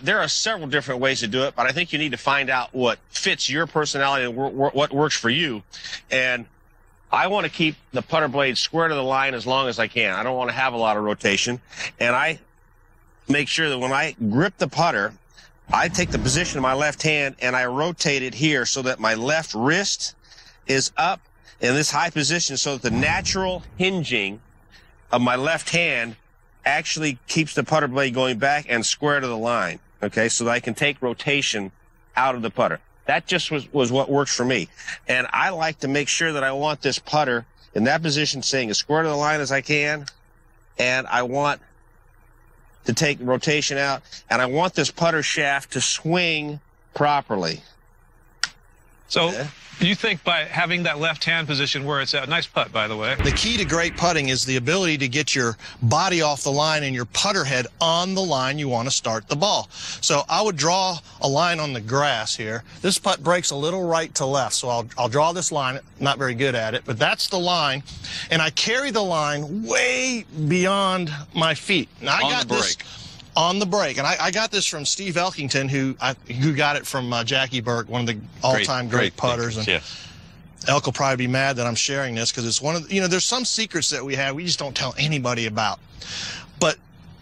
There are several different ways to do it, but I think you need to find out what fits your personality and what works for you. And I want to keep the putter blade square to the line as long as I can. I don't want to have a lot of rotation. And I make sure that when I grip the putter, I take the position of my left hand and I rotate it here so that my left wrist is up in this high position so that the natural hinging of my left hand actually keeps the putter blade going back and square to the line, okay, so that I can take rotation out of the putter. That just was what works for me. And I like to make sure that I want this putter in that position staying as square to the line as I can, and I want to take rotation out, and I want this putter shaft to swing properly. So you think by having that left-hand position where it's at, nice putt, by the way. The key to great putting is the ability to get your body off the line and your putter head on the line you want to start the ball. So I would draw a line on the grass here. This putt breaks a little right to left, so I'll draw this line. Not very good at it, but that's the line. And I carry the line way beyond my feet. Now, I got this on the break. And I got this from Steve Elkington, who got it from Jackie Burke, one of the all-time great putters. And Elk will probably be mad that I'm sharing this because it's one of the, there's some secrets that we have we just don't tell anybody about. But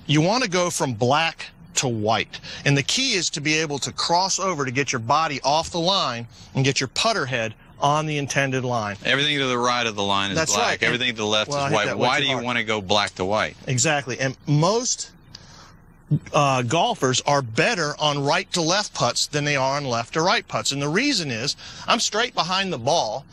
you want to go from black to white. And the key is to be able to cross over to get your body off the line and get your putter head on the intended line. Everything to the right of the line is black. Right. Everything to the left is white. Why do you want to go black to white? Exactly. And most golfers are better on right to left putts than they are on left to right putts. And the reason is I'm straight behind the ball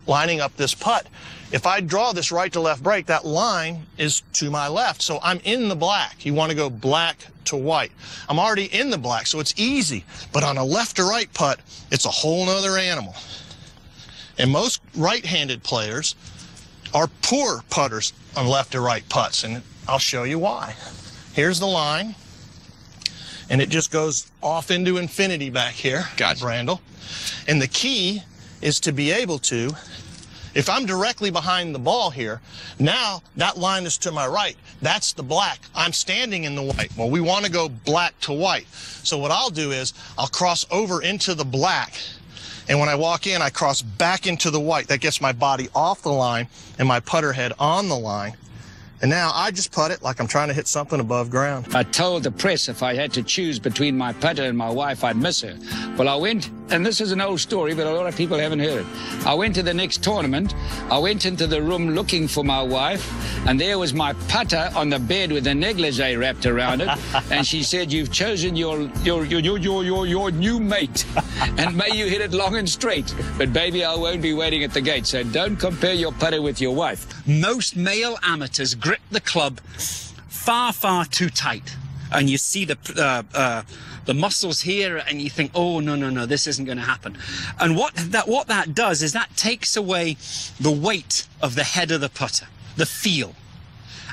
lining up this putt. If I draw this right to left break, that line is to my left. So I'm in the black. You want to go black to white. I'm already in the black, so it's easy. But on a left to right putt, it's a whole nother animal. And most right-handed players are poor putters on left to right putts. And I'll show you why. Here's the line. And it just goes off into infinity back here, Brandel. And the key is to be able to, if I'm directly behind the ball here, now that line is to my right. That's the black. I'm standing in the white. Well, we want to go black to white. So what I'll do is I'll cross over into the black. And when I walk in, I cross back into the white. That gets my body off the line and my putter head on the line. And now I just putt it like I'm trying to hit something above ground. I told the press if I had to choose between my putter and my wife, I'd miss her. Well, I went, and this is an old story, but a lot of people haven't heard it. I went to the next tournament. I went into the room looking for my wife, and there was my putter on the bed with a negligee wrapped around it. And she said, "You've chosen your new mate, and may you hit it long and straight. But baby, I won't be waiting at the gate. So don't compare your putter with your wife." Most male amateurs grip the club far too tight, and you see the muscles here, and you think, oh no, this isn't going to happen. And what that does is that takes away the weight of the head of the putter, the feel.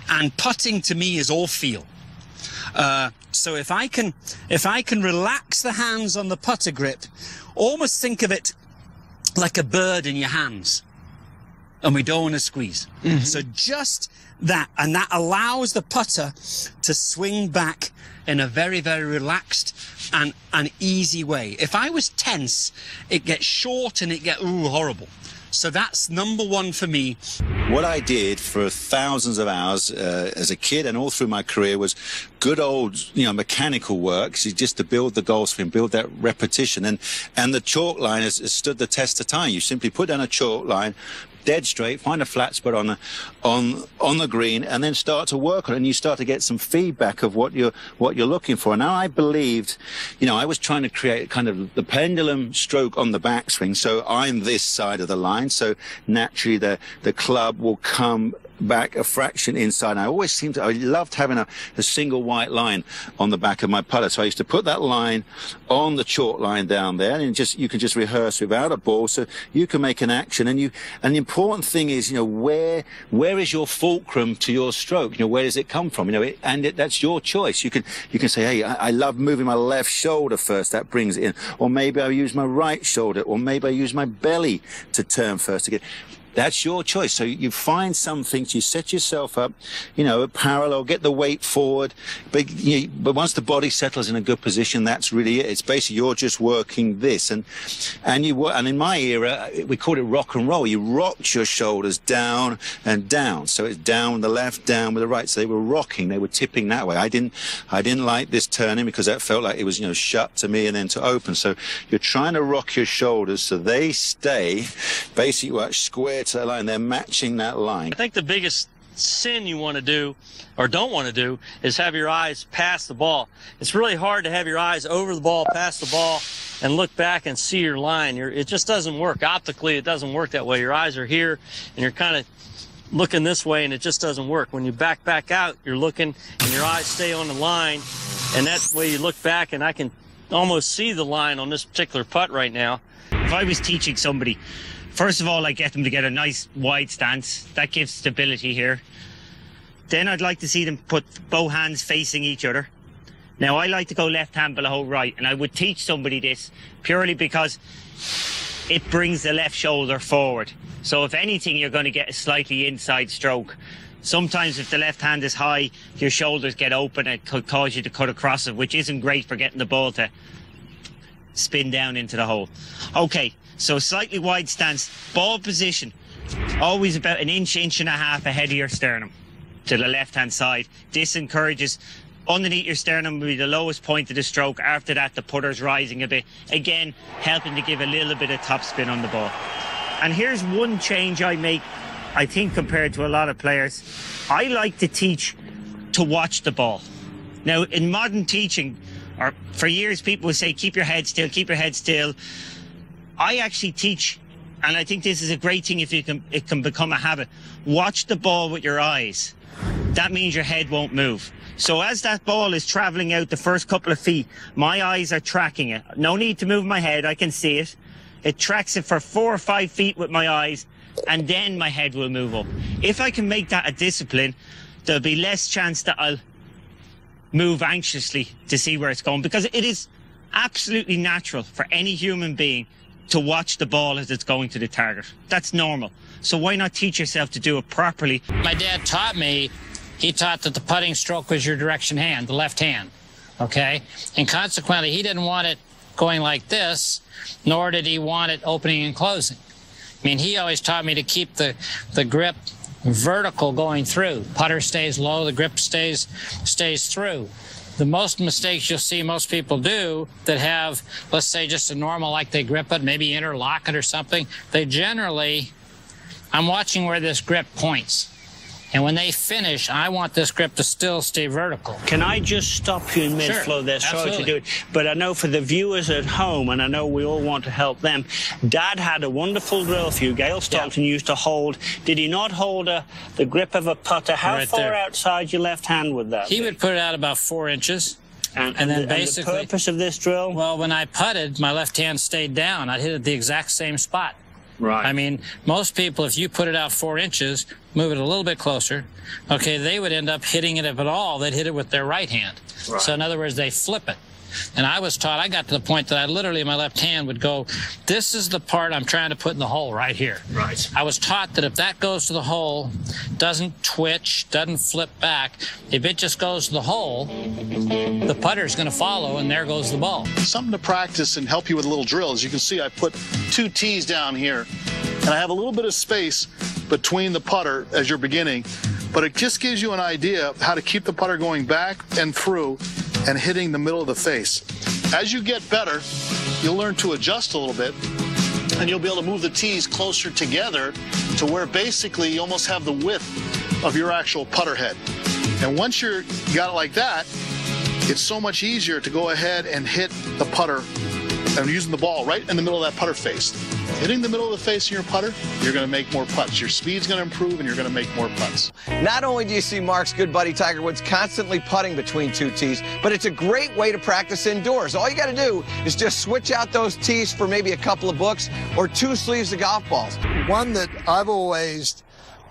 And putting to me is all feel. So if I can relax the hands on the putter grip, almost think of it like a bird in your hands. And we don't want to squeeze. Mm-hmm. So just that, and that allows the putter to swing back in a very, very relaxed and an easy way. If I was tense, it gets short and it gets horrible. So that's number one for me. What I did for thousands of hours as a kid and all through my career was good old, mechanical work, just to build the golf swing, build that repetition. And the chalk line has stood the test of time. You simply put down a chalk line, dead straight, find a flat spot on the green, and then start to work on it, and you start to get some feedback of what you're looking for. And now I believed, I was trying to create kind of the pendulum stroke on the backswing, so I'm this side of the line, so naturally the club will come back a fraction inside. And I loved having a single white line on the back of my putter. So I used to put that line on the chalk line down there, and you can just rehearse without a ball, so you can make an action. And the important thing is, where is your fulcrum to your stroke? Where does it come from? That's your choice. You can say, hey, I love moving my left shoulder first. That brings it in. Or maybe I use my right shoulder, or maybe I use my belly to turn first again. That's your choice. So you find something, you set yourself up, you know, parallel, get the weight forward. But once the body settles in a good position, that's really it. It's basically you're just working this. And in my era, we called it rock and roll. You rocked your shoulders down and down. So it's down with the left, down with the right. So they were rocking, they were tipping that way. I didn't like this turning because that felt like it was, you know, shut to me and then to open. So you're trying to rock your shoulders so they stay basically square to the line. They're matching that line. I think the biggest sin you want to do or don't want to do is have your eyes past the ball. It's really hard to have your eyes over the ball, past the ball, and look back and see your line. It just doesn't work. Optically, it doesn't work that way. Your eyes are here, and you're kind of looking this way, and it just doesn't work. When you back out, you're looking, and your eyes stay on the line, and that way you look back, and I can almost see the line on this particular putt right now. If I was teaching somebody, first of all, I get them to get a nice wide stance. That gives stability here. Then I'd like to see them put both hands facing each other. Now, I like to go left hand below right, and I would teach somebody this purely because it brings the left shoulder forward. So if anything, you're going to get a slightly inside stroke. Sometimes if the left hand is high, your shoulders get open and it could cause you to cut across it, which isn't great for getting the ball to spin down into the hole. Okay, so slightly wide stance, ball position, always about an inch and a half ahead of your sternum to the left-hand side. This encourages, underneath your sternum will be the lowest point of the stroke. After that, the putter's rising a bit. Again, helping to give a little bit of topspin on the ball. And here's one change I make, I think, compared to a lot of players. I like to teach to watch the ball. Now, in modern teaching, or for years, people would say, keep your head still, keep your head still. I actually teach, and I think this is a great thing if it can become a habit. Watch the ball with your eyes. That means your head won't move. So as that ball is traveling out the first couple of feet, my eyes are tracking it. No need to move my head, I can see it. It tracks it for 4 or 5 feet with my eyes, and then my head will move up. If I can make that a discipline, there'll be less chance that I'll move anxiously to see where it's going, because it is absolutely natural for any human being to watch the ball as it's going to the target. That's normal. So why not teach yourself to do it properly? My dad taught me, he taught that the putting stroke was your direction hand, the left hand, okay? And consequently, he didn't want it going like this, nor did he want it opening and closing. I mean, he always taught me to keep the grip vertical going through. Putter stays low, the grip stays through. The most mistakes you'll see most people do that have, let's say, just a normal, like they grip it, maybe interlock it or something, they generally, I'm watching where this grip points. And when they finish, I want this grip to still stay vertical. Can I just stop you in mid-flow there? Sorry to do it. But I know for the viewers at home, and I know we all want to help them, Dad had a wonderful drill for you. Gail Stockton used to hold. Did he not hold the grip of a putter? How far outside your left hand would that be? He would put it out about 4 inches. And then basically, the purpose of this drill? Well, when I putted, my left hand stayed down. I'd hit it the exact same spot. Right. I mean, most people, if you put it out 4 inches, move it a little bit closer, okay, they would end up hitting it, if at all, they'd hit it with their right hand. Right. So in other words, they flip it. And I was taught, I got to the point that I literally, my left hand would go, this is the part I'm trying to put in the hole right here. Right. I was taught that if that goes to the hole, doesn't twitch, doesn't flip back, if it just goes to the hole, the putter's going to follow, and there goes the ball. Something to practice and help you with a little drill. As you can see, I put 2 tees down here, and I have a little bit of space between the putter as you're beginning, but it just gives you an idea of how to keep the putter going back and through and hitting the middle of the face. As you get better, you'll learn to adjust a little bit, and you'll be able to move the tees closer together to where basically you almost have the width of your actual putter head. And once you got it like that, it's so much easier to go ahead and hit the putter and using the ball right in the middle of that putter face. Hitting the middle of the face of your putter, you're going to make more putts. Your speed's going to improve, and you're going to make more putts. Not only do you see Mark's good buddy Tiger Woods constantly putting between 2 tees, but it's a great way to practice indoors. All you got to do is just switch out those tees for maybe a couple of books or 2 sleeves of golf balls. One that I've always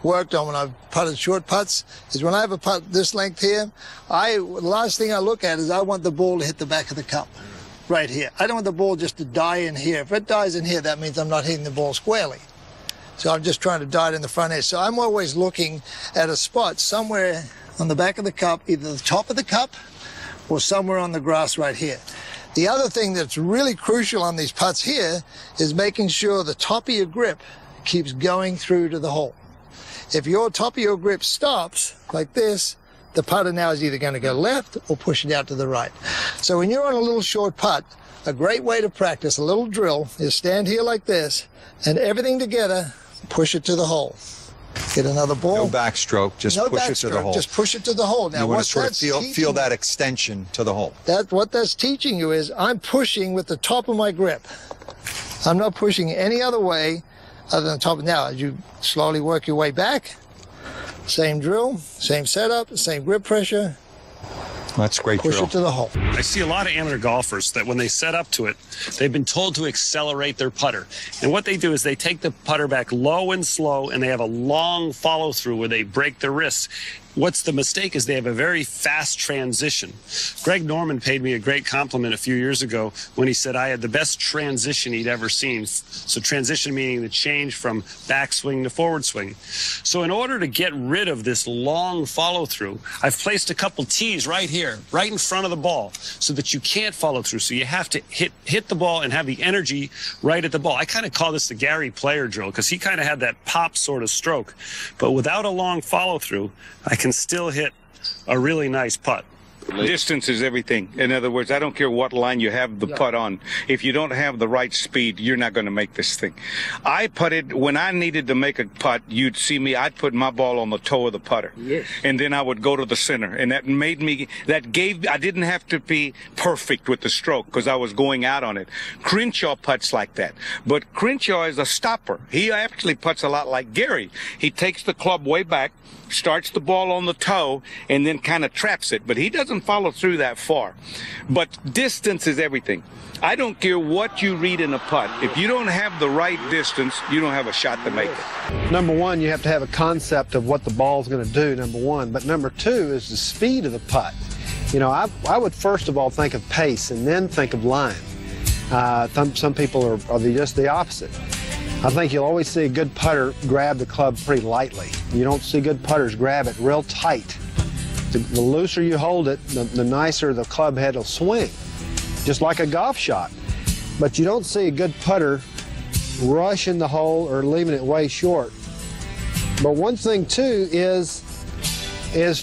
worked on when I've putted short putts is when I have a putt this length here, the last thing I look at is I want the ball to hit the back of the cup. Right here. I don't want the ball just to die in here. If it dies in here, that means I'm not hitting the ball squarely. So I'm just trying to dot in the front edge. So I'm always looking at a spot somewhere on the back of the cup, either the top of the cup or somewhere on the grass right here. The other thing that's really crucial on these putts here is making sure the top of your grip keeps going through to the hole. If your top of your grip stops like this, the putter now is either going to go left or push it out to the right. So when you're on a little short putt, a great way to practice a little drill is stand here like this and everything together, push it to the hole. Get another ball. No backstroke, just push it to the hole. Just push it to the hole. Now, you want to sort of feel that extension to the hole. What that's teaching you is I'm pushing with the top of my grip. I'm not pushing any other way other than the top. Now, as you slowly work your way back, same drill, same setup, same grip pressure. That's great Push drill. it to the hole. I see a lot of amateur golfers that when they set up to it, they've been told to accelerate their putter. And what they do is they take the putter back low and slow, and they have a long follow through where they break their wrists. What's the mistake is they have a very fast transition. Greg Norman paid me a great compliment a few years ago when he said I had the best transition he'd ever seen. So transition meaning the change from backswing to forward swing. So in order to get rid of this long follow through, I've placed a couple tees right here, right in front of the ball, so that you can't follow through. So you have to hit the ball and have the energy right at the ball. I kind of call this the Gary Player drill because he kind of had that pop sort of stroke. But without a long follow through, I can still hit a really nice putt. Distance is everything. In other words, I don't care what line you have the putt on. If you don't have the right speed, you're not going to make this thing. I putted, when I needed to make a putt, you'd see me, I'd put my ball on the toe of the putter. Yes. And then I would go to the center. And that made me, I didn't have to be perfect with the stroke because I was going out on it. Crenshaw putts like that. But Crenshaw is a stopper. He actually putts a lot like Gary. He takes the club way back, starts the ball on the toe, and then kind of traps it. But he doesn't follow through that far. But distance is everything. I don't care what you read in a putt. If you don't have the right distance, you don't have a shot to make it. Number one, you have to have a concept of what the ball's going to do, number one. But number two is the speed of the putt. You know, I would first of all think of pace and then think of line. Some people are just the opposite. I think you'll always see a good putter grab the club pretty lightly. You don't see good putters grab it real tight. The looser you hold it, the nicer the club head will swing, just like a golf shot. But you don't see a good putter rushing the hole or leaving it way short. But one thing, too, is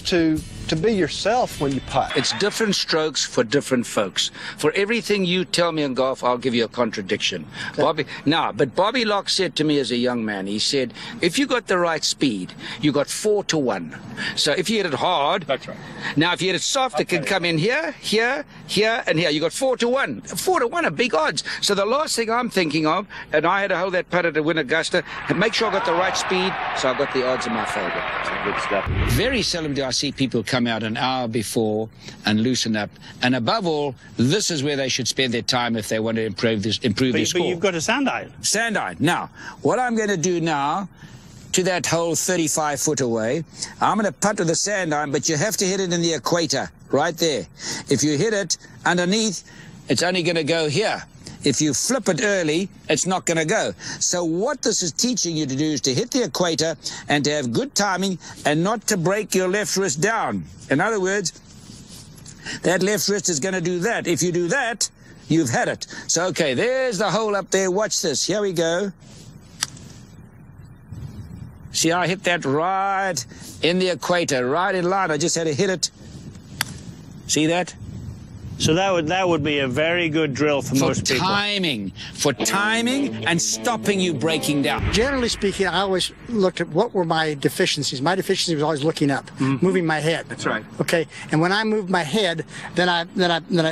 to be yourself when you putt. It's different strokes for different folks. For everything you tell me in golf, I'll give you a contradiction. Okay. Bobby Locke said to me as a young man, he said, if you got the right speed, you got 4 to 1. So if you hit it hard, that's right. Now if you hit it soft, it can come in here, here, here, and here. You got 4 to 1. 4 to 1 are big odds. So the last thing I'm thinking of, and I had to hold that putter to win Augusta, and make sure I got the right speed, so I got the odds in my favor. Good stuff. Very seldom do I see people come out an hour before and loosen up. And above all, this is where they should spend their time if they want to improve their score. But you've got a sand iron. Sand iron. Now, what I'm going to do now, to that hole 35 foot away, I'm going to putt with the sand iron, but you have to hit it in the equator, right there. If you hit it underneath, it's only going to go here. If you flip it early, it's not going to go. So what this is teaching you to do is to hit the equator and to have good timing and not to break your left wrist down. In other words, that left wrist is going to do that. If you do that, you've had it. So, okay, there's the hole up there. Watch this. Here we go. See, I hit that right in the equator, right in line. I just had to hit it. See that? So that would be a very good drill for most people. For timing and stopping you breaking down. Generally speaking, I always looked at what were my deficiencies. My deficiency was always looking up, moving my head. That's right. Okay, and when I moved my head, then I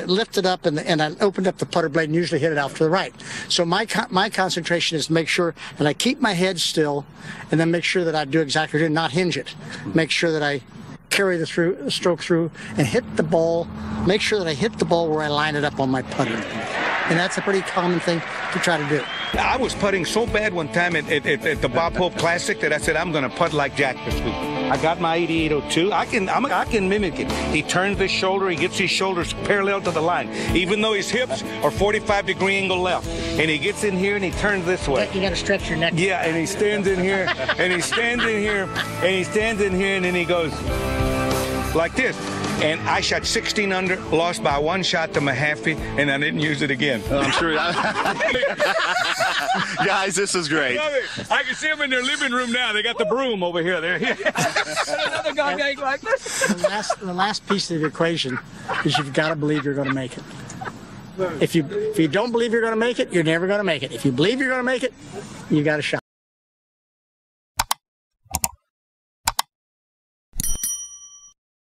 lifted up and I opened up the putter blade and usually hit it out to the right. So my concentration is to make sure that I keep my head still, and then make sure that I do exactly what I do, not hinge it. Make sure that I carry the stroke through and hit the ball. Make sure that I hit the ball where I line it up on my putter. And that's a pretty common thing to try to do. I was putting so bad one time at the Bob Hope Classic that I said, I'm going to putt like Jack this week. I got my 8802. I can mimic it. He turns his shoulder. He gets his shoulders parallel to the line, even though his hips are 45-degree angle left. And he gets in here and he turns this way. You got to stretch your neck. Yeah, and he stands in here, and he stands in here, and he stands in here, and then he goes like this. And I shot 16 under, lost by 1 shot to Mahaffey, and I didn't use it again. I'm sure. Guys, this is great. I can see them in their living room now. They got the broom over here. Another guy like this. The last piece of the equation is you've got to believe you're going to make it. If you don't believe you're going to make it, you're never going to make it. If you believe you're going to make it, you got a shot.